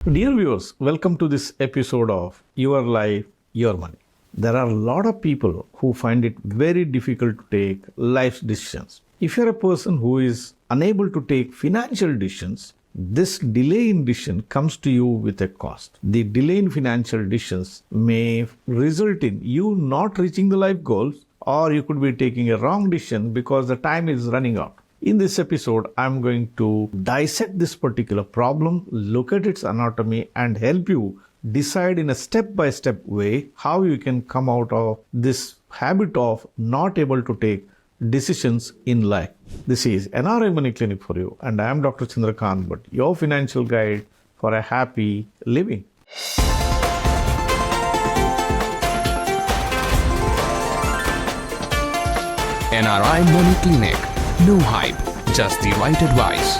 Dear viewers, welcome to this episode of Your Life, Your Money. There are a lot of people who find it very difficult to take life decisions. If you're a person who is unable to take financial decisions, this delay in decision comes to you with a cost. The delay in financial decisions may result in you not reaching the life goals, or you could be taking a wrong decision because the time is running out. In this episode, I'm going to dissect this particular problem, look at its anatomy, and help you decide in a step-by-step way how you can come out of this habit of not able to take decisions in life. This is NRI Money Clinic for you, and I am Dr. Chandrakant, but your financial guide for a happy living. NRI Money Clinic. No hype, just the right advice.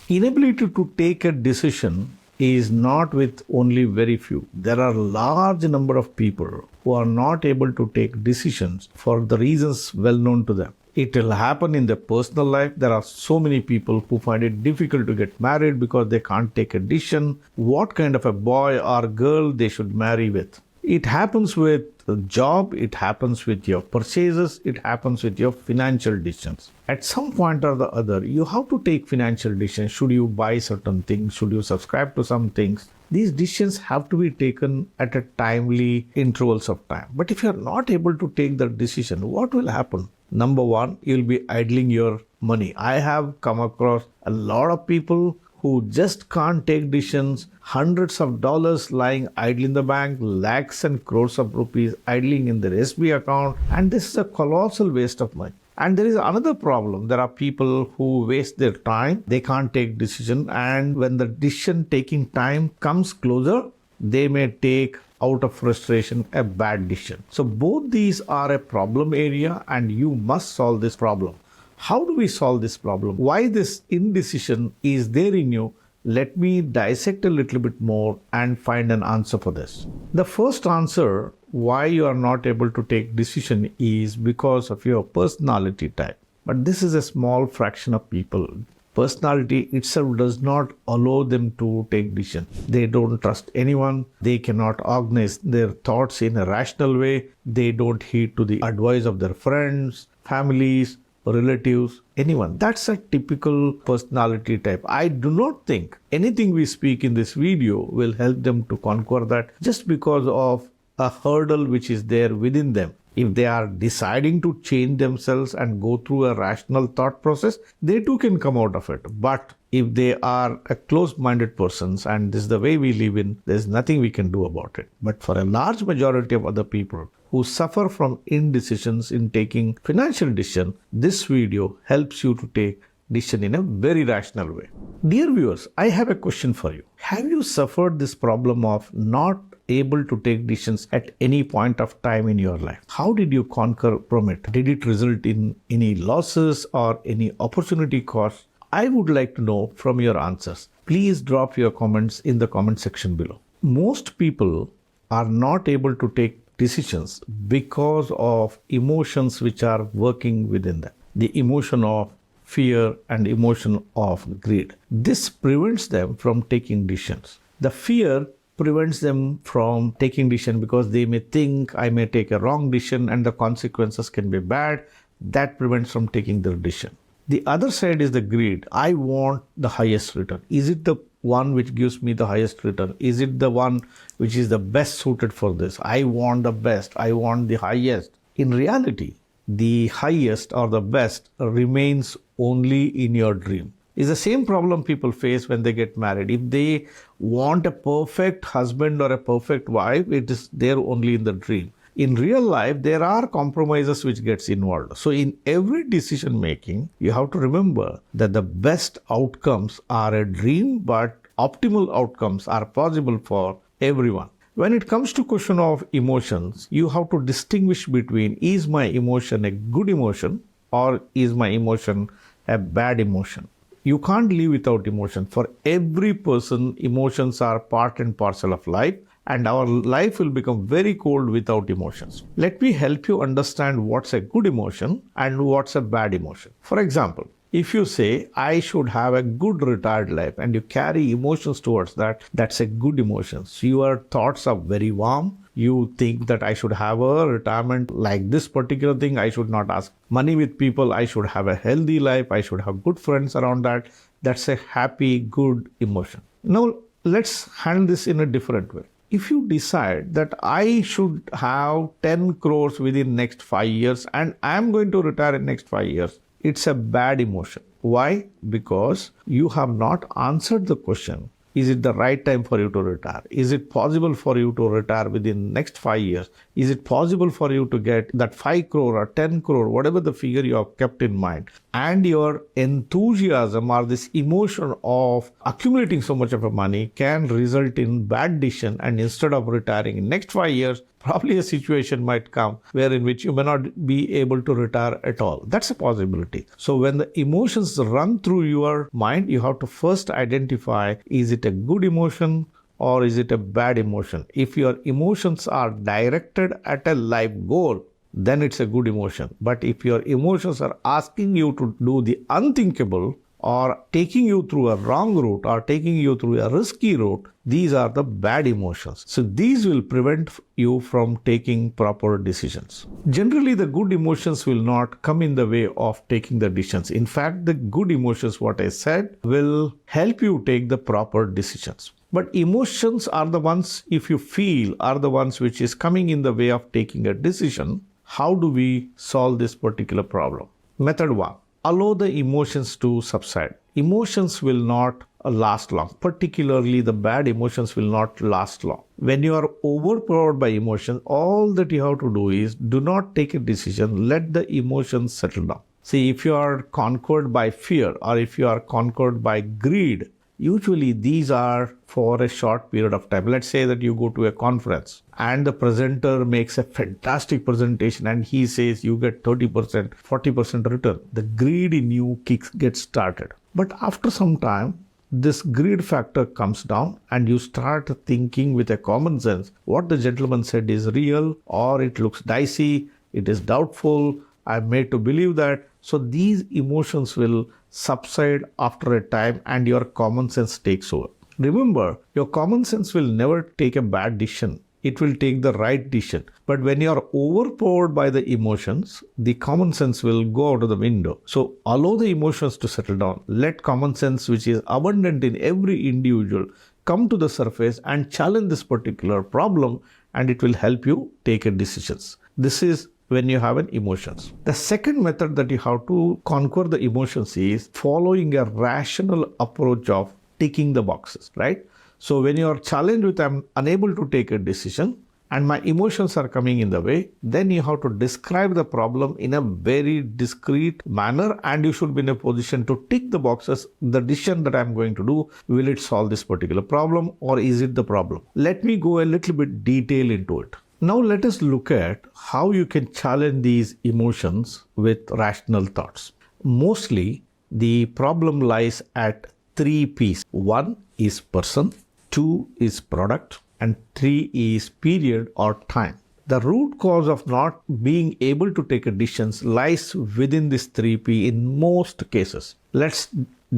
Inability to take a decision is not with only very few. There are a large number of people who are not able to take decisions for the reasons well known to them. It will happen in their personal life. There are so many people who find it difficult to get married because they can't take a decision what kind of a boy or girl they should marry with. It happens with a job, it happens with your purchases, it happens with your financial decisions. At some point or the other, you have to take financial decisions. Should you buy certain things? Should you subscribe to some things? These decisions have to be taken at a timely intervals of time. But if you are not able to take the decision, what will happen? Number one, you'll be idling your money. I have come across a lot of people who just can't take decisions, hundreds of dollars lying idle in the bank, lakhs and crores of rupees idling in their SB account, and this is a colossal waste of money. And there is another problem. There are people who waste their time, they can't take decision, and when the decision taking time comes closer, they may take out of frustration a bad decision. So both these are a problem area and you must solve this problem. How do we solve this problem? Why this indecision is there in you? Let me dissect a little bit more and find an answer for this. The first answer why you are not able to take decision is because of your personality type. But this is a small fraction of people. Personality itself does not allow them to take decision. They don't trust anyone. They cannot organize their thoughts in a rational way. They don't heed to the advice of their friends, families, relatives, anyone. That's a typical personality type. I do not think anything we speak in this video will help them to conquer that just because of a hurdle which is there within them. If they are deciding to change themselves and go through a rational thought process, they too can come out of it. But if they are a closed-minded persons and this is the way we live in, there's nothing we can do about it. But for a large majority of other people who suffer from indecisions in taking financial decision, this video helps you to take decision in a very rational way. Dear viewers, I have a question for you. Have you suffered this problem of not able to take decisions at any point of time in your life? How did you conquer from it? Did it result in any losses or any opportunity cost? I would like to know from your answers. Please drop your comments in the comment section below. Most people are not able to take decisions because of emotions which are working within them. The emotion of fear and emotion of greed. This prevents them from taking decisions. The fear prevents them from taking decision because they may think I may take a wrong decision and the consequences can be bad. That prevents from taking their decision. The other side is the greed. I want the highest return. Is it the one which gives me the highest return? Is it the one which is the best suited for this? I want the best. I want the highest. In reality, the highest or the best remains only in your dream. It's the same problem people face when they get married. If they want a perfect husband or a perfect wife, it is there only in the dream. In real life, there are compromises which gets involved. So in every decision making, you have to remember that the best outcomes are a dream, but optimal outcomes are possible for everyone. When it comes to question of emotions, you have to distinguish between is my emotion a good emotion or is my emotion a bad emotion. You can't live without emotion. For every person, emotions are part and parcel of life. And our life will become very cold without emotions. Let me help you understand what's a good emotion and what's a bad emotion. For example, If you say, I should have a good retired life, and you carry emotions towards that, that's a good emotion. So your thoughts are very warm. You think that I should have a retirement like this particular thing. I should not ask money with people. I should have a healthy life. I should have good friends around that. That's a happy, good emotion. Now, let's handle this in a different way. If you decide that I should have 10 crores within next 5 years and I'm going to retire in next 5 years, it's a bad emotion. Why? Because you have not answered the question. Is it the right time for you to retire? Is it possible for you to retire within next 5 years? Is it possible for you to get that 5 crore or 10 crore, whatever the figure you have kept in mind? And your enthusiasm or this emotion of accumulating so much of a money can result in bad decision, and instead of retiring in next 5 years, probably a situation might come where in which you may not be able to retire at all. That's a possibility. So when the emotions run through your mind, you have to first identify, is it a good emotion or is it a bad emotion? If your emotions are directed at a life goal, then it's a good emotion. But if your emotions are asking you to do the unthinkable, or taking you through a wrong route, or taking you through a risky route, these are the bad emotions. So these will prevent you from taking proper decisions. Generally, the good emotions will not come in the way of taking the decisions. In fact, the good emotions, what I said, will help you take the proper decisions. But emotions are the ones, if you feel, are the ones which is coming in the way of taking a decision. How do we solve this particular problem? Method 1. Allow the emotions to subside. Emotions will not last long. Particularly the bad emotions will not last long. When you are overpowered by emotions, all that you have to do is do not take a decision. Let the emotions settle down. See, if you are conquered by fear or if you are conquered by greed, usually these are for a short period of time. Let's say that you go to a conference and the presenter makes a fantastic presentation and he says you get 30%, 40% return. The greed in you gets started. But after some time, this greed factor comes down and you start thinking with a common sense, what the gentleman said is real, or it looks dicey, it is doubtful, I'm made to believe that. So these emotions will subside after a time and your common sense takes over. Remember, your common sense will never take a bad decision. It will take the right decision. But when you are overpowered by the emotions, the common sense will go out of the window. So allow the emotions to settle down. Let common sense, which is abundant in every individual, come to the surface and challenge this particular problem, and it will help you take a decisions. This is when you have an emotions. The second method that you have to conquer the emotions is following a rational approach of ticking the boxes, right? So when you are challenged with I'm unable to take a decision and my emotions are coming in the way, then you have to describe the problem in a very discreet manner, and you should be in a position to tick the boxes. The decision that I'm going to do, will it solve this particular problem or is it the problem? Let me go a little bit detail into it. Now let us look at how you can challenge these emotions with rational thoughts. Mostly the problem lies at 3 P's. 1 is person, 2 is product, and 3 is period or time. The root cause of not being able to take a decision lies within this 3P in most cases. Let's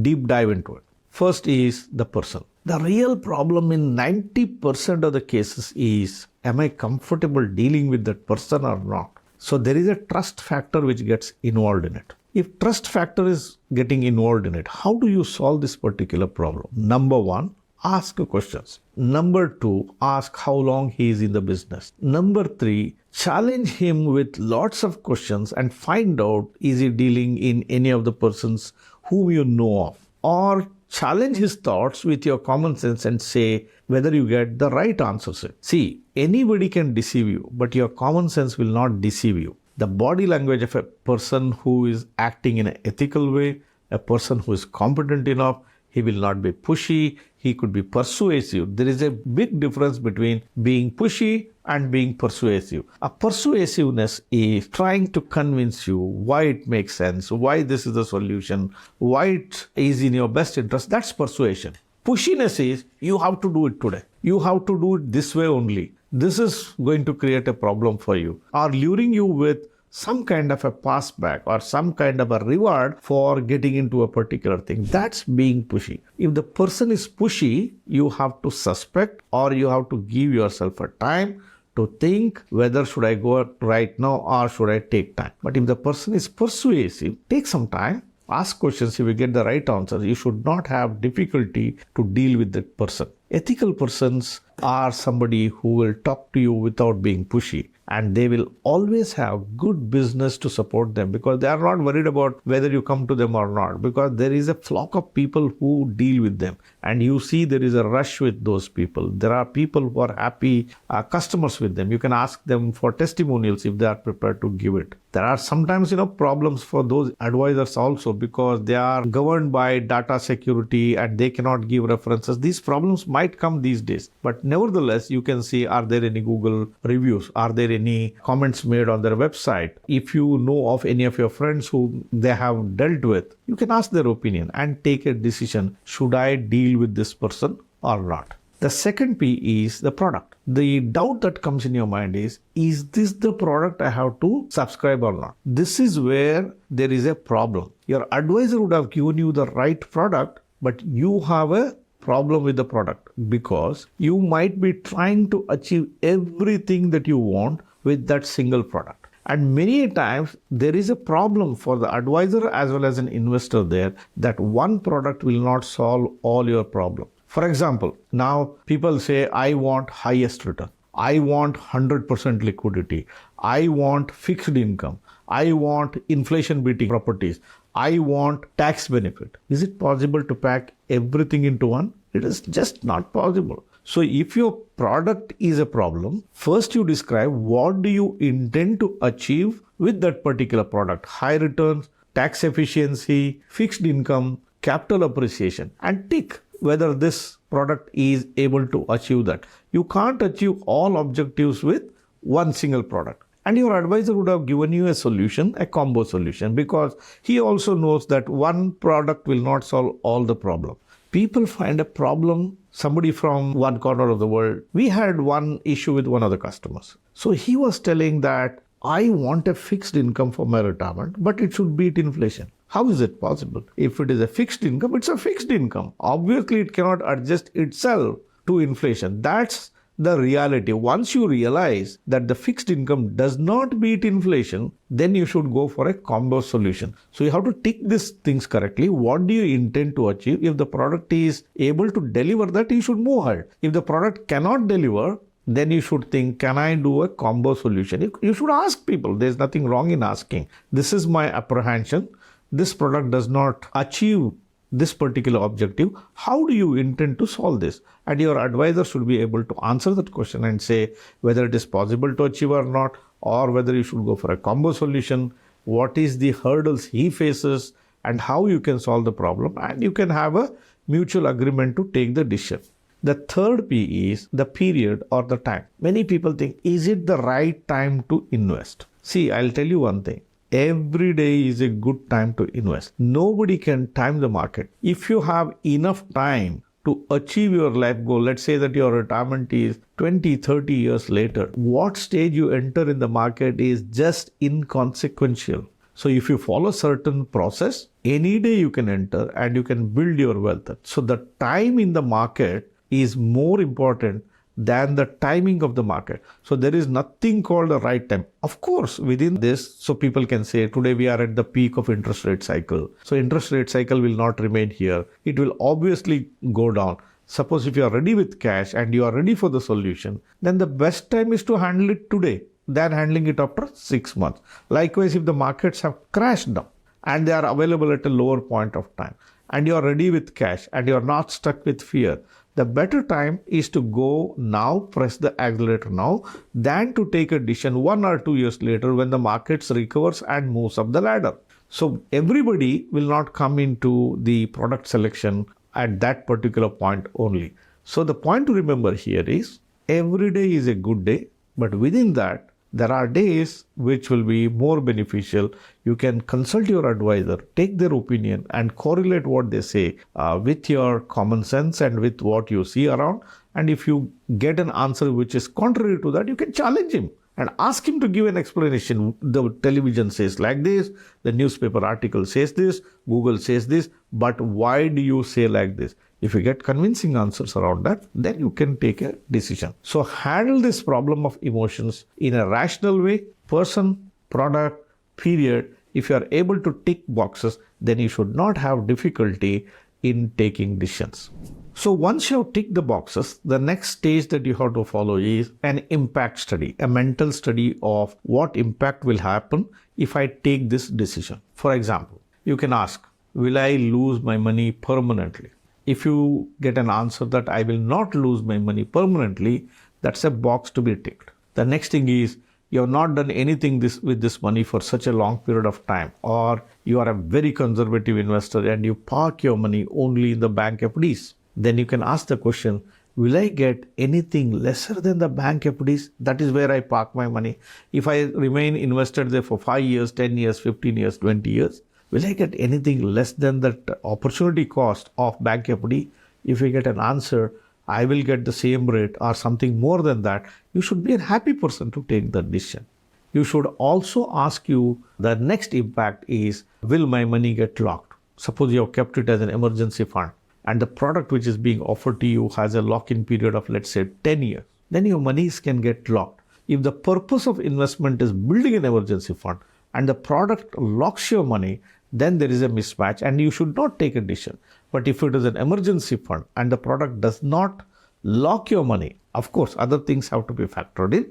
deep dive into it. First is the person. The real problem in 90% of the cases is, am I comfortable dealing with that person or not? So there is a trust factor which gets involved in it. If trust factor is getting involved in it, how do you solve this particular problem? Number 1, ask questions. Number 2, ask how long he is in the business. Number 3, challenge him with lots of questions and find out, is he dealing in any of the persons whom you know of? Or challenge his thoughts with your common sense and say whether you get the right answers. See, anybody can deceive you, but your common sense will not deceive you. The body language of a person who is acting in an ethical way, a person who is competent enough, he will not be pushy, he could be persuasive. There is a big difference between being pushy and being persuasive. A persuasiveness is trying to convince you why it makes sense, why this is the solution, why it is in your best interest. That's persuasion. Pushiness is, you have to do it today. You have to do it this way only. This is going to create a problem for you. Or luring you with some kind of a pass back or some kind of a reward for getting into a particular thing. That's being pushy. If the person is pushy, you have to suspect or you have to give yourself a time to think whether should I go right now or should I take time. But if the person is persuasive, take some time, ask questions. If you get the right answer, you should not have difficulty to deal with that person. Ethical persons are somebody who will talk to you without being pushy, and they will always have good business to support them because they are not worried about whether you come to them or not, because there is a flock of people who deal with them, and you see there is a rush with those people. There are people who are happy customers with them. You can ask them for testimonials if they are prepared to give it. There are sometimes problems for those advisors also because they are governed by data security and they cannot give references. These problems might come these days, but nevertheless you can see, are there any Google reviews, are there any comments made on their website? If you know of any of your friends who they have dealt with, you can ask their opinion and take a decision. Should I deal with this person or not? The second P is the product. The doubt that comes in your mind is this the product I have to subscribe or not? This is where there is a problem. Your advisor would have given you the right product, but you have a problem with the product because you might be trying to achieve everything that you want with that single product. And many times there is a problem for the advisor as well as an investor there that one product will not solve all your problems. For example, now people say, I want highest return. I want 100% liquidity. I want fixed income. I want inflation beating properties. I want tax benefit. Is it possible to pack everything into one? It is just not possible. So if your product is a problem, first you describe what do you intend to achieve with that particular product. High returns, tax efficiency, fixed income, capital appreciation, and tick whether this product is able to achieve that. You can't achieve all objectives with one single product. And your advisor would have given you a solution, a combo solution, because he also knows that one product will not solve all the problem. People find a problem, somebody from one corner of the world. We had one issue with one of the customers. So he was telling that I want a fixed income for my retirement, but it should beat inflation. How is it possible? If it is a fixed income, it's a fixed income. Obviously, it cannot adjust itself to inflation. That's the reality. Once you realize that the fixed income does not beat inflation, then you should go for a combo solution. So you have to tick these things correctly. What do you intend to achieve? If the product is able to deliver that, you should move ahead. If the product cannot deliver, then you should think, can I do a combo solution? You should ask people. There's nothing wrong in asking. This is my apprehension. This product does not achieve this particular objective. How do you intend to solve this? And your advisor should be able to answer that question and say whether it is possible to achieve or not, or whether you should go for a combo solution, what is the hurdles he faces, and how you can solve the problem. And you can have a mutual agreement to take the decision. The third P is the period or the time. Many people think, is it the right time to invest? See, I'll tell you one thing. Every day is a good time to invest. Nobody can time the market. If you have enough time to achieve your life goal, let's say that your retirement is 20, 30 years later, what stage you enter in the market is just inconsequential. So if you follow certain process, any day you can enter and you can build your wealth. So the time in the market is more important than the timing of the market. So there is nothing called the right time. Of course, within this, so people can say today we are at the peak of interest rate cycle. So interest rate cycle will not remain here. It will obviously go down. Suppose if you are ready with cash and you are ready for the solution, then the best time is to handle it today than handling it after 6 months. Likewise, if the markets have crashed down and they are available at a lower point of time and you are ready with cash and you are not stuck with fear, the better time is to go now, press the accelerator now, than to take a decision 1 or 2 years later when the markets recovers and moves up the ladder. So everybody will not come into the product selection at that particular point only. So the point to remember here is every day is a good day, but within that, there are days which will be more beneficial. You can consult your advisor, take their opinion and correlate what they say with your common sense and with what you see around. And if you get an answer which is contrary to that, you can challenge him and ask him to give an explanation. The television says like this, the newspaper article says this, Google says this, but why do you say like this? If you get convincing answers around that, then you can take a decision. So handle this problem of emotions in a rational way, person, product, period. If you are able to tick boxes, then you should not have difficulty in taking decisions. So once you have ticked the boxes, the next stage that you have to follow is an impact study, a mental study of what impact will happen if I take this decision. For example, you can ask, will I lose my money permanently? If you get an answer that I will not lose my money permanently, that's a box to be ticked. The next thing is, you have not done anything with this money for such a long period of time, or you are a very conservative investor and you park your money only in the bank FDs. Then you can ask the question, will I get anything lesser than the bank FDs? That is where I park my money. If I remain invested there for 5 years, 10 years, 15 years, 20 years, will I get anything less than that opportunity cost of bank FD? If you get an answer, I will get the same rate or something more than that, you should be a happy person to take the decision. You should also ask you, the next impact is, will my money get locked? Suppose you have kept it as an emergency fund and the product which is being offered to you has a lock-in period of, let's say, 10 years. Then your monies can get locked. If the purpose of investment is building an emergency fund and the product locks your money, then there is a mismatch and you should not take a decision. But if it is an emergency fund and the product does not lock your money, of course, other things have to be factored in,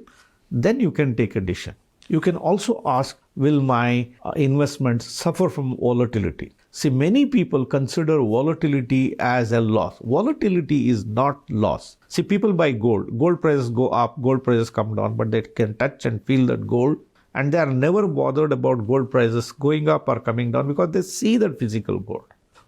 then you can take a decision. You can also ask, will my investments suffer from volatility? See, many people consider volatility as a loss. Volatility is not loss. See, people buy gold. Gold prices go up, gold prices come down, but they can touch and feel that gold. And they are never bothered about gold prices going up or coming down because they see that physical gold.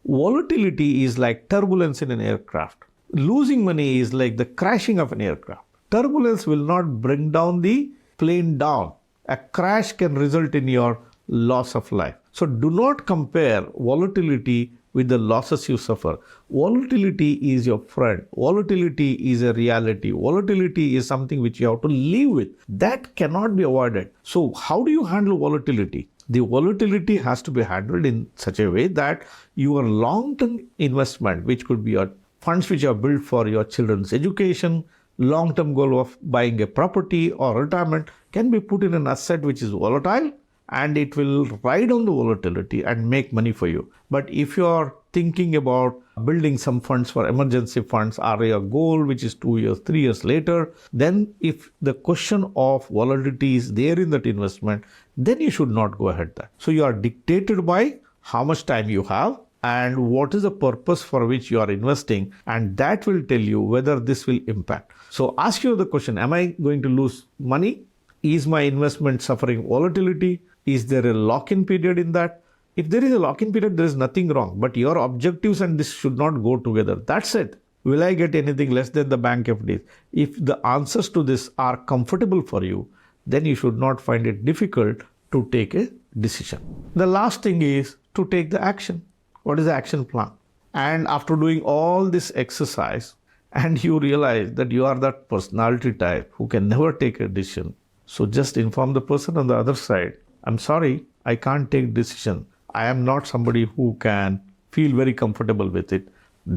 Volatility is like turbulence in an aircraft. Losing money is like the crashing of an aircraft. Turbulence will not bring down the plane down. A crash can result in your loss of life. So do not compare volatility with the losses you suffer. Volatility is your friend. Volatility is a reality. Volatility is something which you have to live with. That cannot be avoided. So how do you handle volatility? The volatility has to be handled in such a way that your long-term investment, which could be your funds which are built for your children's education, long-term goal of buying a property or retirement, can be put in an asset which is volatile, and it will ride on the volatility and make money for you. But if you are thinking about building some funds for emergency funds or a goal which is 2 years, 3 years later, then if the question of volatility is there in that investment, then you should not go ahead there. So you are dictated by how much time you have and what is the purpose for which you are investing, and that will tell you whether this will impact. So ask you the question, am I going to lose money? Is my investment suffering volatility? Is there a lock-in period in that? If there is a lock-in period, there is nothing wrong. But your objectives and this should not go together. That's it. Will I get anything less than the bank FDs? If the answers to this are comfortable for you, then you should not find it difficult to take a decision. The last thing is to take the action. What is the action plan? And after doing all this exercise, and you realize that you are that personality type who can never take a decision, so just inform the person on the other side, I'm sorry, I can't take decision. I am not somebody who can feel very comfortable with it.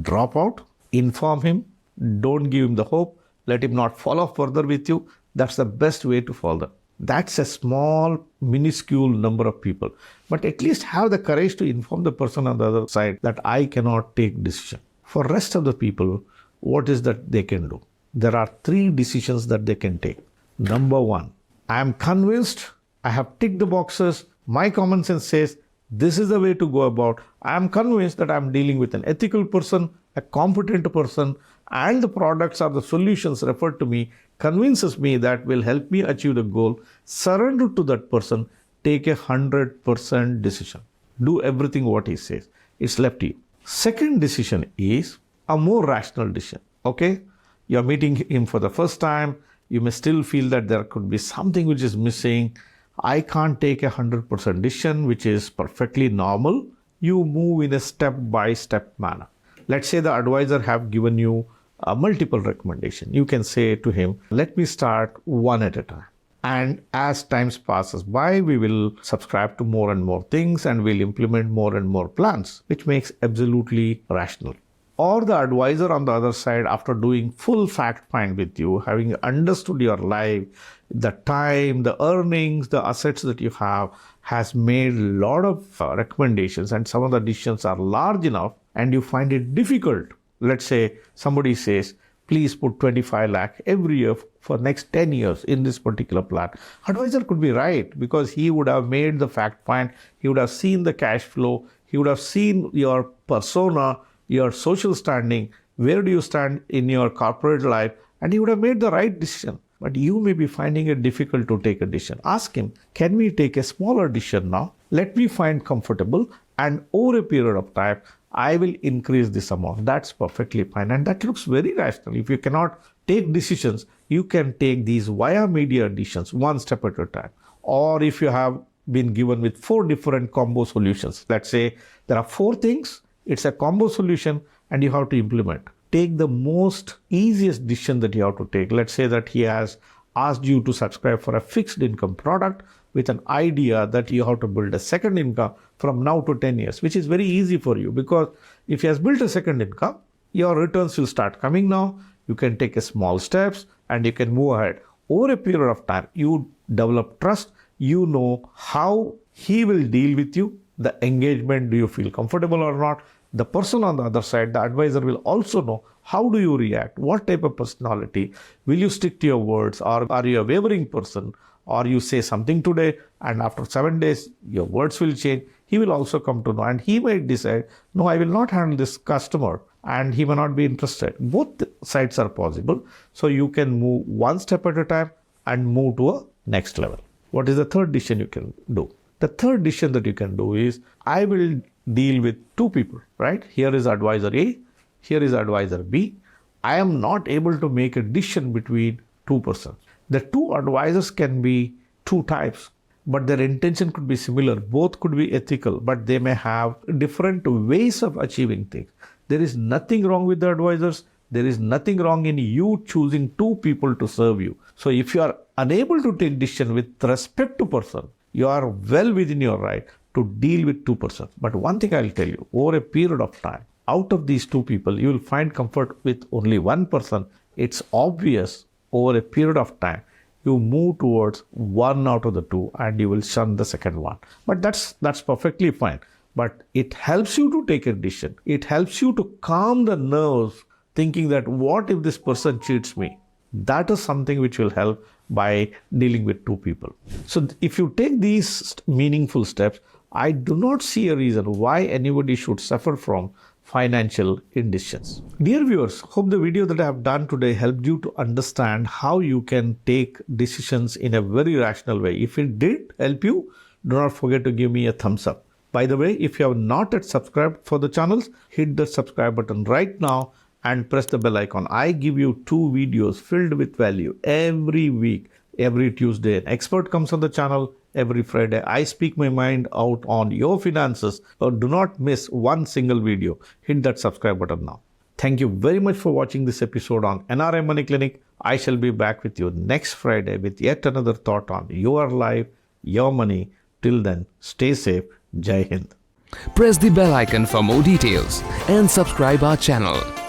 Drop out, inform him, don't give him the hope, let him not follow further with you. That's the best way to follow. That's a small, minuscule number of people. But at least have the courage to inform the person on the other side that I cannot take decision. For rest of the people, what is that they can do? There are 3 decisions that they can take. Number 1, I am convinced, I have ticked the boxes, my common sense says this is the way to go about. I am convinced that I am dealing with an ethical person, a competent person, and the products or the solutions referred to me convinces me that will help me achieve the goal. Surrender to that person, take a 100% decision. Do everything what he says. It's left to you. Second decision is a more rational decision. Okay? You're meeting him for the first time. You may still feel that there could be something which is missing. I can't take a 100% decision, which is perfectly normal. You move in a step-by-step manner. Let's say the advisor have given you a multiple recommendation. You can say to him, let me start one at a time. And as time passes by, we will subscribe to more and more things and we'll implement more and more plans, which makes absolutely rational. Or the advisor on the other side, after doing full fact find with you, having understood your life, the time, the earnings, the assets that you have, has made a lot of recommendations, and some of the decisions are large enough and you find it difficult. Let's say somebody says, please put 25 lakh every year for next 10 years in this particular plan. Advisor could be right, because he would have made the fact find, he would have seen the cash flow, he would have seen your persona, your social standing, where do you stand in your corporate life, and he would have made the right decision. But you may be finding it difficult to take a decision. Ask him, can we take a smaller decision now? Let me find comfortable, and over a period of time, I will increase this amount. That's perfectly fine. And that looks very rational. If you cannot take decisions, you can take these via media decisions one step at a time. Or if you have been given with 4 different combo solutions, let's say there are 4 things, it's a combo solution and you have to implement. Take the most easiest decision that you have to take. Let's say that he has asked you to subscribe for a fixed income product with an idea that you have to build a second income from now to 10 years, which is very easy for you, because if he has built a second income, your returns will start coming now. You can take a small steps and you can move ahead. Over a period of time, you develop trust. You know how he will deal with you, the engagement, do you feel comfortable or not? The person on the other side, the advisor, will also know how do you react, what type of personality, will you stick to your words, or are you a wavering person, or you say something today and after 7 days your words will change. He will also come to know, and he might decide, no, I will not handle this customer, and he may not be interested. Both sides are possible. So you can move one step at a time and move to a next level. What is the third decision you can do? The third decision that you can do is, I will deal with 2 people, right? Here is advisor A, here is advisor B. I am not able to make a decision between 2 persons. The 2 advisors can be 2 types, but their intention could be similar. Both could be ethical, but they may have different ways of achieving things. There is nothing wrong with the advisors. There is nothing wrong in you choosing 2 people to serve you. So if you are unable to take decision with respect to person, you are well within your right to deal with 2 persons. But one thing I'll tell you, over a period of time, out of these 2 people, you will find comfort with only 1 person. It's obvious over a period of time, you move towards 1 out of the 2 and you will shun the second one. But that's perfectly fine. But it helps you to take a decision. It helps you to calm the nerves, thinking that what if this person cheats me? That is something which will help by dealing with 2 people. So if you take these meaningful steps, I do not see a reason why anybody should suffer from financial indecisions. Dear viewers, hope the video that I have done today helped you to understand how you can take decisions in a very rational way. If it did help you, do not forget to give me a thumbs up. By the way, if you have not yet subscribed for the channels, hit the subscribe button right now and press the bell icon. I give you 2 videos filled with value every week. Every Tuesday, an expert comes on the channel. Every Friday, I speak my mind out on your finances. So do not miss one single video. Hit that subscribe button now. Thank you very much for watching this episode on NRI Money Clinic. I shall be back with you next Friday with yet another thought on your life, your money. Till then, stay safe. Jai Hind. Press the bell icon for more details and subscribe our channel.